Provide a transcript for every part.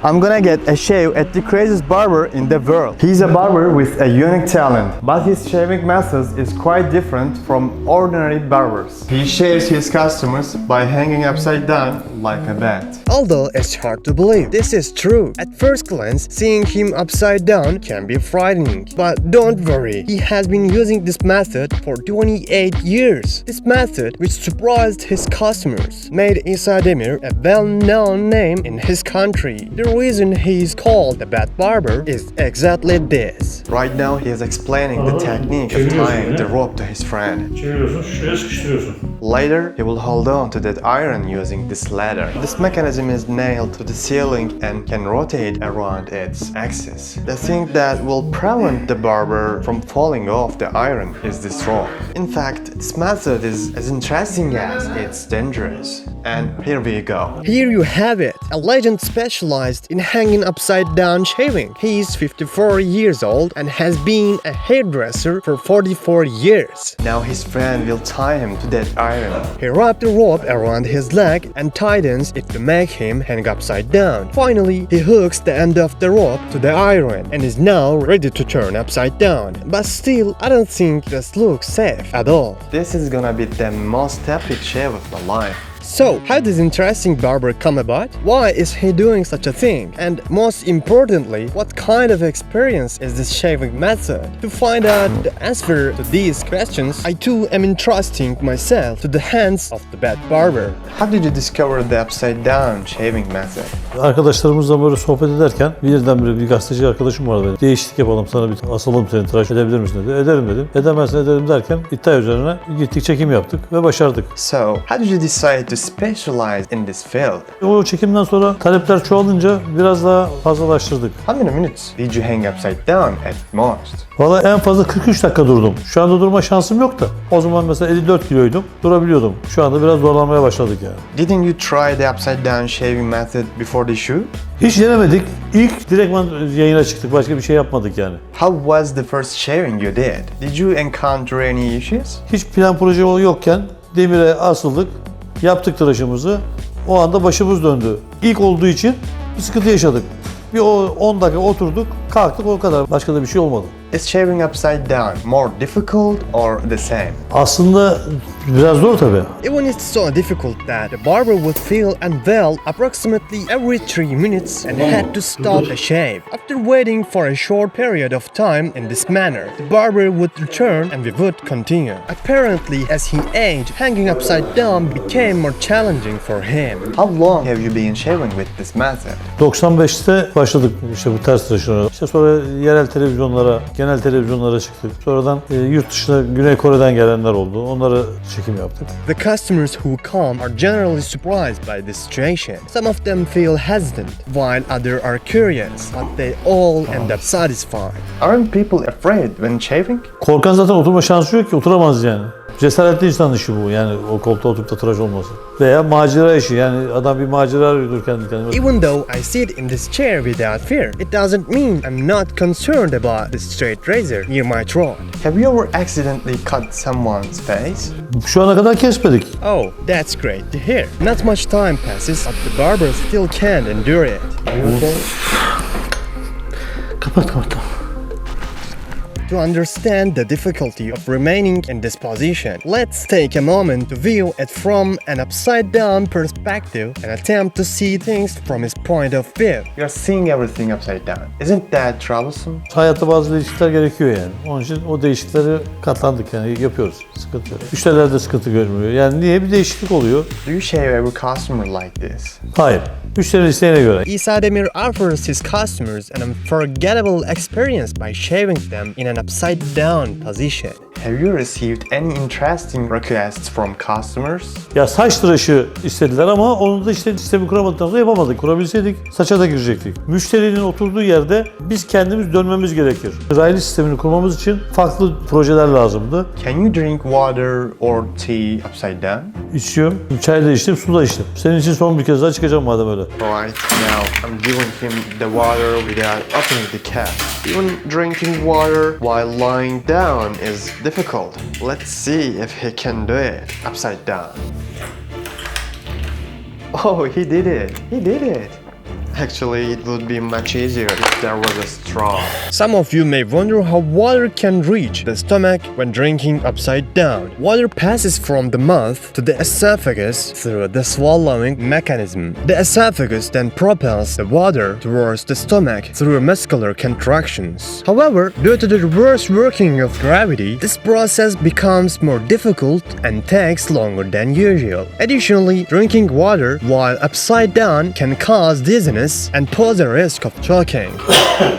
I'm gonna get a shave at the craziest barber in the world. He's a barber with a unique talent, but his shaving methods is quite different from ordinary barbers. He shaves his customers by hanging upside down like a bat. Although it's hard to believe this is true. At first glance, seeing him upside down can be frightening. But don't worry, he has been using this method for 28 years. This method, which surprised his customers, made İsa Demir a well-known name in his country. The reason he is called the Bat Barber is exactly this. Right now he is explaining the technique of tying the rope to his friend. Çeviriyorsun, şuraya sıkıştırıyorsun. Later, he will hold on to that iron using this ladder. This mechanism is nailed to the ceiling and can rotate around its axis. The thing that will prevent the barber from falling off the iron is this rope. In fact, this method is as interesting as it's dangerous. And here we go. Here you have it, a legend specialized in hanging upside down shaving. He is 54 years old and has been a hairdresser for 44 years. Now his friend will tie him to that iron. He wrapped the rope around his leg and tightens it to make him hang upside down. Finally, he hooks the end of the rope to the iron and is now ready to turn upside down. But still, I don't think this looks safe at all. This is gonna be the most epic shave of my life. So, how does interesting barber come about? Why is he doing such a thing? And most importantly, what kind of experience is this shaving method? To find out the answer to these questions, I too am entrusting myself to the hands of the Bat Barber. How did you discover the upside down shaving method? Arkadaşlarımızla böyle sohbet ederken birdenbire bir gazeteci arkadaşım vardı benim. Değişiklik yapalım, sana bir asalım, seni tıraş edebilir misin dedi. Ederim dedim. Edemezsin ederim derken iddia üzerine gittik, çekim yaptık ve başardık. So, how did you decide to specialize in this field? O çekimden sonra talepler çoğalınca biraz daha fazlalaştırdık. How many minutes did you hang upside down at most? Valla en fazla 43 dakika durdum. Şu anda durma şansım yok da. O zaman mesela 54 kiloydum, durabiliyordum. Şu anda biraz zorlanmaya başladık yani. Didn't you try the upside down shaving method before the shoot? Hiç denemedik. İlk direktman yayına çıktık. Başka bir şey yapmadık yani. How was the first shaving you did? Did you encounter any issues? Hiç plan proje yokken demire asıldık. Yaptık tıraşımızı. O anda başımız döndü. İlk olduğu için bir sıkıntı yaşadık. Bir 10 dakika oturduk, kalktık, o kadar. Başka da bir şey olmadı. Is shaving upside down more difficult or the same? Aslında biraz zor tabii. Even it's so difficult that the barber would feel unwell approximately every 3 minutes and had to stop the shave. After waiting for a short period of time in this manner, the barber would return and we would continue. Apparently, as he aged, hanging upside down became more challenging for him. How long have you been shaving with this method? 95'te başladık işte bu ters tıraşlara. İşte sonra yerel televizyonlara, genel televizyonlara çıktık. Sonradan yurt dışına Güney Kore'den gelenler oldu. Onlara çekim yaptık. The customers who come are generally surprised by this situation. Some of them feel hesitant, while others are curious, but they all end up satisfied. Aren't people afraid when shaving? Korkan zaten oturma şansı yok ki, oturamaz yani. Cesaretli insan işi bu, yani o koltuğa oturup da tıraş olması. Veya macera işi, yani adam bir macera arıyordur kendi kendine. Even though I sit in this chair without fear, it doesn't mean I'm not concerned about the straight razor near my throat. Have you ever accidentally cut someone's face? Şu ana kadar kesmedik. Oh, that's great to hear. Not much time passes, but the barber still can't endure it. Okay. Kapat. To understand the difficulty of remaining in this position, let's take a moment to view it from an upside-down perspective and attempt to see things from his point of view. You're seeing everything upside down. Isn't that troublesome? Hayatta bazı değişiklikler gerekiyor yani. Onun için o değişiklikleri katlandık yani, yapıyoruz. Sıkıntı yok. Müşterilerde sıkıntı görmüyor. Yani niye? Bir değişiklik oluyor. Do you shave every customer like this? Hayır. Müşterinin isteğine göre. İsa Demir offers his customers an unforgettable experience by shaving them in an upside-down position. Have you received any interesting requests from customers? Ya saç tıraşı istediler ama onu da işte sistemi kuramadıktan sonra yapamadık. Kurabilseydik saça da girecektik. Müşterinin oturduğu yerde biz kendimiz dönmemiz gerekir. Raylı sistemini kurmamız için farklı projeler lazımdı. Can you drink water or tea upside down? İçiyorum. Çay da içtim, su da içtim. Senin için son bir kez daha çıkacağım madem öyle. Right now, I'm giving him the water without opening the cap. Even drinking water while lying down is difficult. Let's see if he can do it upside down. Oh, he did it. He did it. Actually, it would be much easier if there was a straw. Some of you may wonder how water can reach the stomach when drinking upside down. Water passes from the mouth to the esophagus through the swallowing mechanism. The esophagus then propels the water towards the stomach through muscular contractions. However, due to the reverse working of gravity, this process becomes more difficult and takes longer than usual. Additionally, drinking water while upside down can cause dizziness and pose a risk of choking.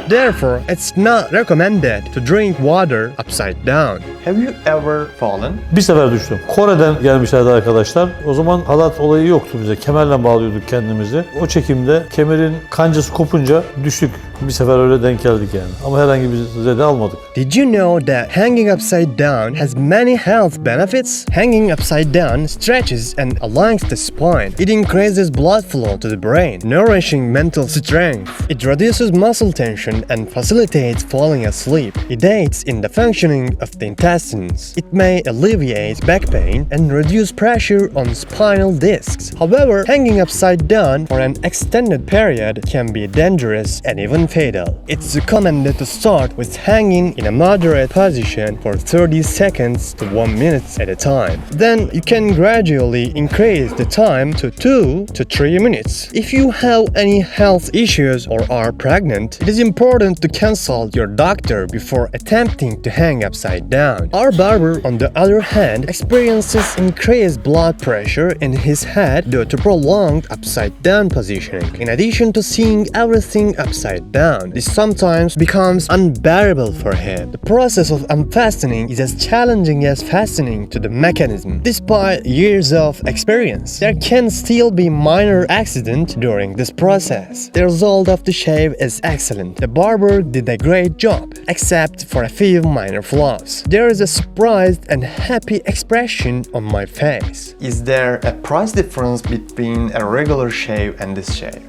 Therefore, it's not recommended to drink water upside down. Have you ever fallen? Bir sefer düştüm. Kore'den gelmişlerdi arkadaşlar. O zaman halat olayı yoktu bize. Kemerle bağlıyorduk kendimizi. O çekimde kemerin kancası kopunca düştük. Bir sefer öyle denk geldik yani. Ama herhangi bir zede almadık. Did you know that hanging upside down has many health benefits? Hanging upside down stretches and aligns the spine. It increases blood flow to the brain, nourishing mental strength. It reduces muscle tension and facilitates falling asleep. It aids in the functioning of the intestines. It may alleviate back pain and reduce pressure on spinal discs. However, hanging upside down for an extended period can be dangerous and even fatal. It's recommended to start with hanging in a moderate position for 30 seconds to 1 minute at a time. Then you can gradually increase the time to 2 to 3 minutes. If you have any health issues or are pregnant, it is important to consult your doctor before attempting to hang upside down. Our barber, on the other hand, experiences increased blood pressure in his head due to prolonged upside down positioning. In addition to seeing everything upside down, this sometimes becomes unbearable for him. The process of unfastening is as challenging as fastening to the mechanism. Despite years of experience, there can still be minor accidents during this process. The result of the shave is excellent. The barber did a great job, except for a few minor flaws. There is a surprised and happy expression on my face. Is there a price difference between a regular shave and this shave?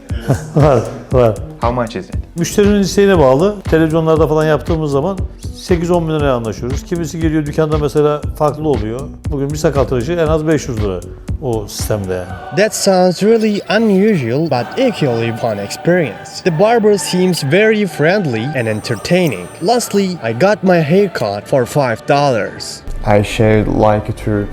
Var. How much is it? Müşterinin isteğine bağlı. Televizyonlarda falan yaptığımız zaman 8-10 bin liraya anlaşıyoruz. Kimisi geliyor dükkanda mesela farklı oluyor. Bugün bir sakal tıraşı en az 500 lira o sistemde yani. That sounds really unusual but equally fun experience. The barber seems very friendly and entertaining. Lastly, I got my haircut for $5. I shaved like a Turk.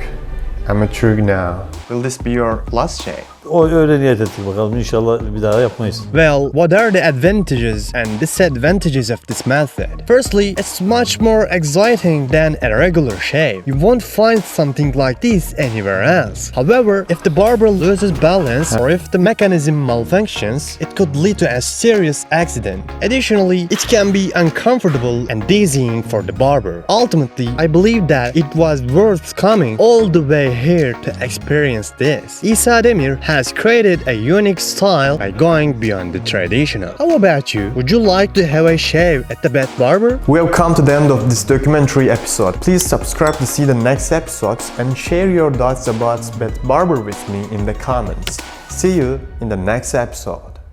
I'm a Turk now. Will this be your last shave? O öyle niyet ettik bakalım inşallah bir daha yapmayız. Well, what are the advantages and disadvantages of this method? Firstly, it's much more exciting than a regular shave. You won't find something like this anywhere else. However, if the barber loses balance or if the mechanism malfunctions, it could lead to a serious accident. Additionally, it can be uncomfortable and dizzying for the barber. Ultimately, I believe that it was worth coming all the way here to experience this. İsa Demir has created a unique style by going beyond the traditional. How about you? Would you like to have a shave at the Bat Barber? We have come to the end of this documentary episode. Please subscribe to see the next episodes and share your thoughts about Bat Barber with me in the comments. See you in the next episode.